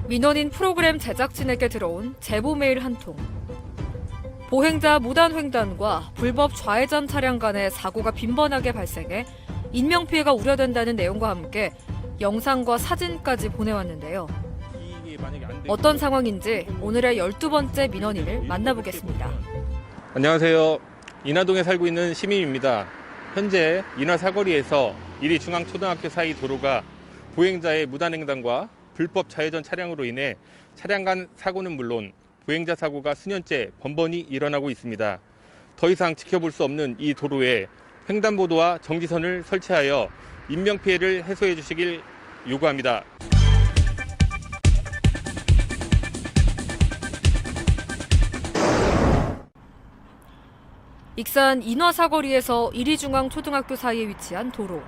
민원인 프로그램 제작진에게 들어온 제보 메일 한 통. 보행자 무단 횡단과 불법 좌회전 차량 간의 사고가 빈번하게 발생해 인명피해가 우려된다는 내용과 함께 영상과 사진까지 보내왔는데요. 어떤 상황인지 오늘의 12번째 민원인을 만나보겠습니다. 안녕하세요. 인하동에 살고 있는 시민입니다. 현재 인하 사거리에서 이리 중앙초등학교 사이 도로가 보행자의 무단횡단과 불법 좌회전 차량으로 인해 차량 간 사고는 물론 보행자 사고가 수년째 번번이 일어나고 있습니다. 더 이상 지켜볼 수 없는 이 도로에 횡단보도와 정지선을 설치하여 인명피해를 해소해 주시길 요구합니다. 익산 인화사거리에서 이리중앙초등학교 사이에 위치한 도로.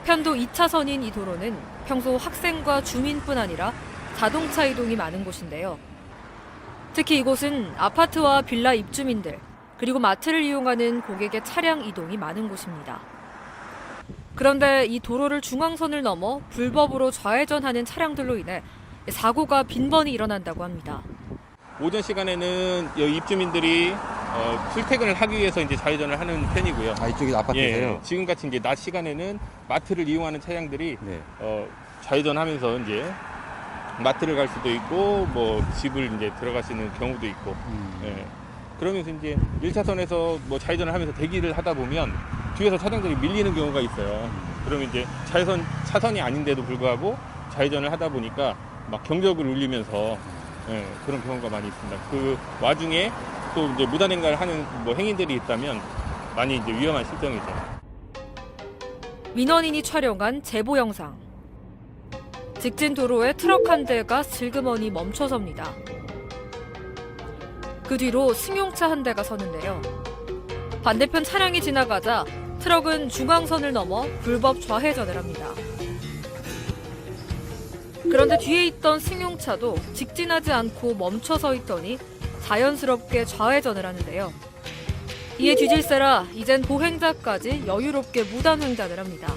편도 2차선인 이 도로는 평소 학생과 주민뿐 아니라 자동차 이동이 많은 곳인데요. 특히 이곳은 아파트와 빌라 입주민들, 그리고 마트를 이용하는 고객의 차량 이동이 많은 곳입니다. 그런데 이 도로를 중앙선을 넘어 불법으로 좌회전하는 차량들로 인해 사고가 빈번히 일어난다고 합니다. 오전 시간에는 입주민들이 출퇴근을 하기 위해서 이제 좌회전을 하는 편이고요. 이쪽이 아파트세요? 예, 지금같이 이제 낮 시간에는 마트를 이용하는 차량들이 네. 좌회전하면서 이제 마트를 갈 수도 있고 뭐 집을 이제 들어가시는 경우도 있고. 예. 그러면서 이제 1차선에서 뭐 좌회전을 하면서 대기를 하다 보면 뒤에서 차량들이 밀리는 경우가 있어요. 그러면 이제 좌회전 차선이 아닌데도 불구하고 좌회전을 하다 보니까 막 경적을 울리면서 예, 그런 경우가 많이 있습니다. 그 와중에 또 이제 무단횡단을 하는 뭐 행인들이 있다면 많이 이제 위험한 실정이죠. 민원인이 촬영한 제보 영상. 직진 도로에 트럭 한 대가 슬그머니 멈춰섭니다. 그 뒤로 승용차 한 대가 서는데요. 반대편 차량이 지나가자 트럭은 중앙선을 넘어 불법 좌회전을 합니다. 그런데 뒤에 있던 승용차도 직진하지 않고 멈춰서 있더니 자연스럽게 좌회전을 하는데요. 이에 뒤질세라 이젠 보행자까지 여유롭게 무단 횡단을 합니다.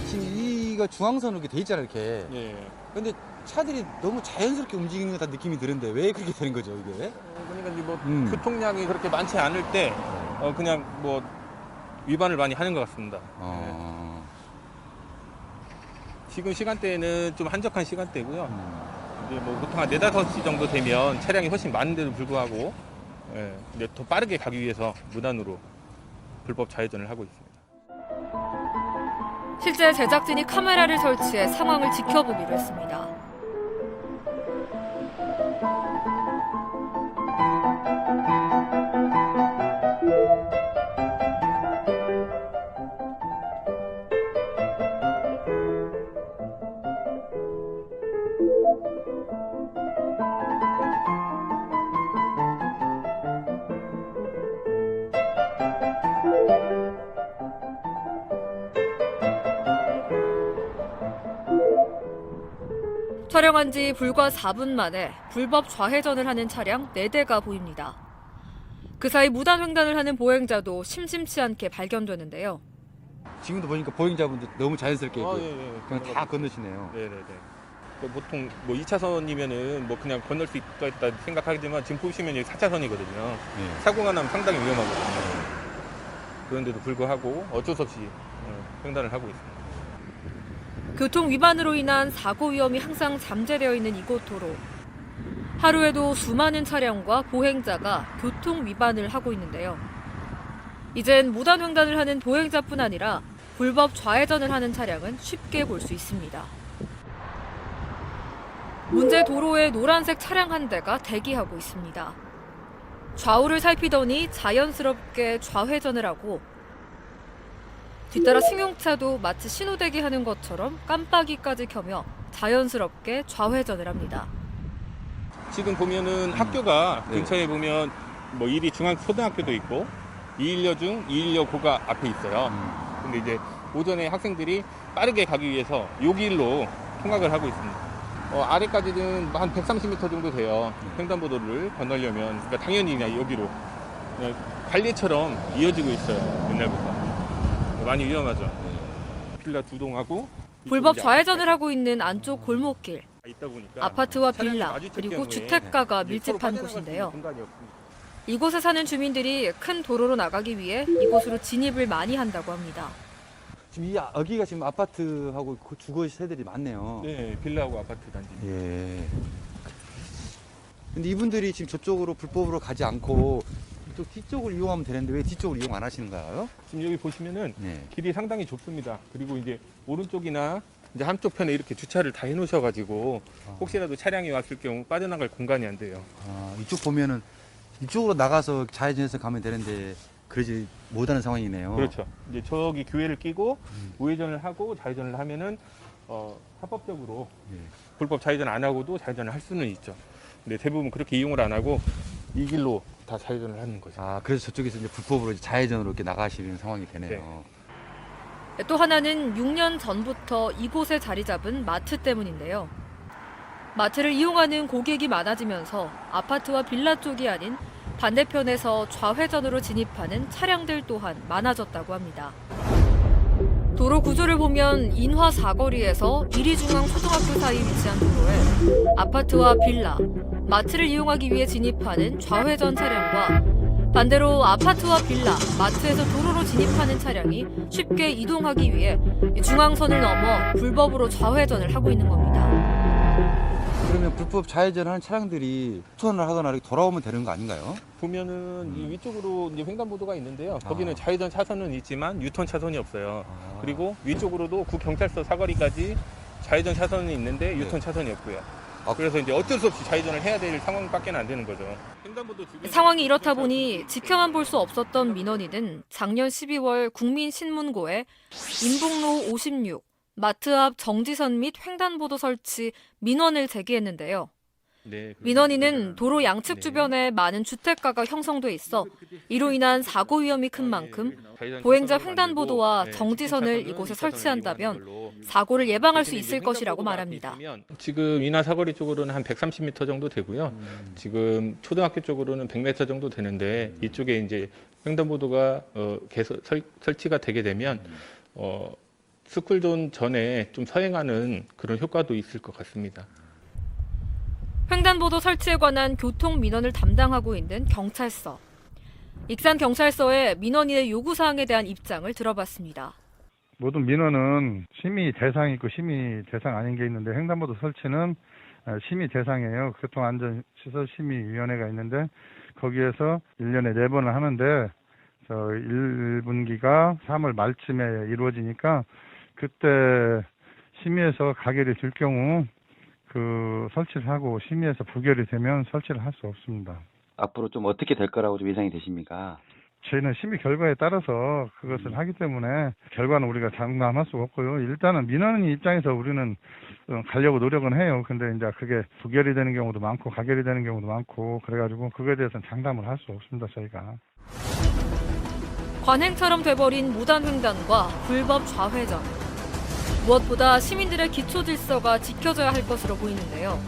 지금 이거 중앙선으로 이렇게 돼 있잖아요, 이렇게. 예. 근데 차들이 너무 자연스럽게 움직이는 것 같은 느낌이 드는데 왜 그렇게 되는 거죠, 이게? 그러니까 이제 뭐 교통량이 그렇게 많지 않을 때 그냥 뭐 위반을 많이 하는 것 같습니다. 지금 시간대에는 좀 한적한 시간대고요. 이제 뭐 보통 한 4, 5시 정도 되면 차량이 훨씬 많은데도 불구하고 이제 더 빠르게 가기 위해서 무단으로 불법 좌회전을 하고 있습니다. 실제 제작진이 카메라를 설치해 상황을 지켜보기로 했습니다. 촬영한 지 불과 4분 만에 불법 좌회전을 하는 차량 4대가 보입니다. 그 사이 무단 횡단을 하는 보행자도 심심치 않게 발견되는데요. 지금도 보니까 보행자분들 너무 자연스럽게 그냥 다 건너시네요. 네네네. 보통 뭐 2차선이면은 뭐 그냥 건널 수 있다 생각하지만 지금 보시면 여기 4차선이거든요. 네. 사고가 나면 상당히 위험하거든요. 그런데도 불구하고 어쩔 수 없이 횡단을 하고 있습니다. 교통 위반으로 인한 사고 위험이 항상 잠재되어 있는 이곳 도로. 하루에도 수많은 차량과 보행자가 교통 위반을 하고 있는데요. 이젠 무단 횡단을 하는 보행자뿐 아니라 불법 좌회전을 하는 차량은 쉽게 볼 수 있습니다. 문제 도로에 노란색 차량 한 대가 대기하고 있습니다. 좌우를 살피더니 자연스럽게 좌회전을 하고 뒤따라 승용차도 마치 신호대기 하는 것처럼 깜빡이까지 켜며 자연스럽게 좌회전을 합니다. 지금 보면은 학교가 근처에 보면 뭐 이리 중앙초등학교도 있고 212중, 212고가 앞에 있어요. 근데 이제 오전에 학생들이 빠르게 가기 위해서 여기 길로 통학을 하고 있습니다. 아래까지는 한 130m 정도 돼요. 횡단보도를 건너려면. 그러니까 당연히 그냥 여기로 그냥 관리처럼 이어지고 있어요. 옛날부터. 많이 위험하죠. 빌라 2동하고 불법 좌회전을 하고 있는 안쪽 골목길. 있다 보니까 아파트와 차량이 빌라 마주칠 그리고 경우에 주택가가 이제 서로 밀집한 빠져나갈 수 있는 곳인데요. 공간이 없습니다. 이곳에 사는 주민들이 큰 도로로 나가기 위해 이곳으로 진입을 많이 한다고 합니다. 지금 여기가 지금 아파트하고 그 주거 세들이 많네요. 네, 빌라하고 아파트 단지. 예. 근데 이분들이 지금 저쪽으로 불법으로 가지 않고 이쪽 뒤쪽을 이용하면 되는데 왜 뒤쪽을 이용 안 하시는가요? 지금 여기 보시면은 네. 길이 상당히 좁습니다. 그리고 이제 오른쪽이나 이제 한쪽 편에 이렇게 주차를 다 해놓으셔가지고 혹시라도 차량이 왔을 경우 빠져나갈 공간이 안 돼요. 이쪽 보면은 이쪽으로 나가서 좌회전해서 가면 되는데 그러지 못하는 상황이네요. 그렇죠. 이제 저기 교회를 끼고 우회전을 하고 좌회전을 하면은 합법적으로 예. 불법 좌회전 안 하고도 좌회전을 할 수는 있죠. 근데 대부분 그렇게 이용을 안 하고 이 길로 다 좌회전을 하는 거죠. 그래서 저쪽에서 이제 불법으로 이제 좌회전으로 이렇게 나가시는 상황이 되네요. 또 하나는 6년 전부터 이곳에 자리 잡은 마트 때문인데요. 마트를 이용하는 고객이 많아지면서 아파트와 빌라 쪽이 아닌 반대편에서 좌회전으로 진입하는 차량들 또한 많아졌다고 합니다. 도로 구조를 보면 인화 사거리에서 이리중앙 초등학교 사이 위치한 도로에 아파트와 빌라, 마트를 이용하기 위해 진입하는 좌회전 차량과 반대로 아파트와 빌라, 마트에서 도로로 진입하는 차량이 쉽게 이동하기 위해 중앙선을 넘어 불법으로 좌회전을 하고 있는 겁니다. 그러면 불법 좌회전하는 차량들이 후턴을 하거나 이렇게 돌아오면 되는 거 아닌가요? 보면은 이 위쪽으로 이제 횡단보도가 있는데요. 거기는 좌회전 차선은 있지만 유턴 차선이 없어요. 그리고 위쪽으로도 구경찰서 사거리까지 좌회전 차선이 있는데 유턴 차선이 없고요. 그래서 이제 어쩔 수 없이 좌회전을 해야 될 상황밖에 안 되는 거죠. 상황이 이렇다 보니 지켜만 볼 수 없었던 민원인은 작년 12월 국민신문고에 인북로 56, 마트 앞 정지선 및 횡단보도 설치 민원을 제기했는데요. 네, 민원인은 도로 양측 주변에 많은 주택가가 형성돼 있어 이로 인한 사고 위험이 큰 만큼 보행자 횡단보도와 정지선을 이곳에 설치한다면 사고를 예방할 수 있을 것이라고 말합니다. 지금 인하 사거리 쪽으로는 한 130m 정도 되고요. 지금 초등학교 쪽으로는 100m 정도 되는데 이쪽에 이제 횡단보도가 계속 설치가 되게 되면 스쿨존 전에 좀 서행하는 그런 효과도 있을 것 같습니다. 횡단보도 설치에 관한 교통 민원을 담당하고 있는 경찰서. 익산경찰서의 민원인의 요구사항에 대한 입장을 들어봤습니다. 모든 민원은 심의 대상이 있고 심의 대상 아닌 게 있는데 횡단보도 설치는 심의 대상이에요. 교통안전시설심의위원회가 있는데 거기에서 1년에 4번을 하는데 1분기가 3월 말쯤에 이루어지니까 그때 심의에서 가결이 될 경우 그 설치를 하고 심의에서 부결이 되면 설치를 할 수 없습니다. 앞으로 좀 어떻게 될 거라고 좀 예상이 되십니까? 저희는 심의 결과에 따라서 그것을 하기 때문에 결과는 우리가 장담할 수가 없고요. 일단은 민원인 입장에서 우리는 가려고 노력은 해요. 근데 이제 그게 부결이 되는 경우도 많고 가결이 되는 경우도 많고 그래가지고 그거에 대해서는 장담을 할 수 없습니다. 저희가. 관행처럼 돼버린 무단 횡단과 불법 좌회전. 무엇보다 시민들의 기초 질서가 지켜져야 할 것으로 보이는데요.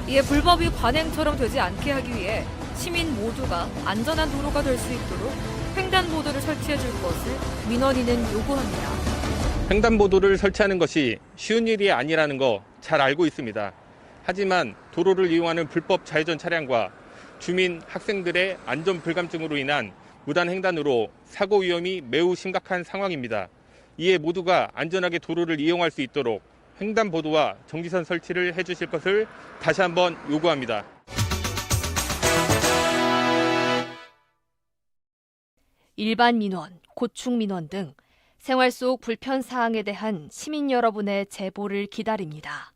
이에 불법이 관행처럼 되지 않게 하기 위해 시민 모두가 안전한 도로가 될 수 있도록 횡단보도를 설치해 줄 것을 민원인은 요구합니다. 횡단보도를 설치하는 것이 쉬운 일이 아니라는 거 잘 알고 있습니다. 하지만 도로를 이용하는 불법 좌회전 차량과 주민, 학생들의 안전 불감증으로 인한 무단 횡단으로 사고 위험이 매우 심각한 상황입니다. 이에 모두가 안전하게 도로를 이용할 수 있도록 횡단보도와 정지선 설치를 해주실 것을 다시 한번 요구합니다. 일반 민원, 고충 민원 등 생활 속 불편 사항에 대한 시민 여러분의 제보를 기다립니다.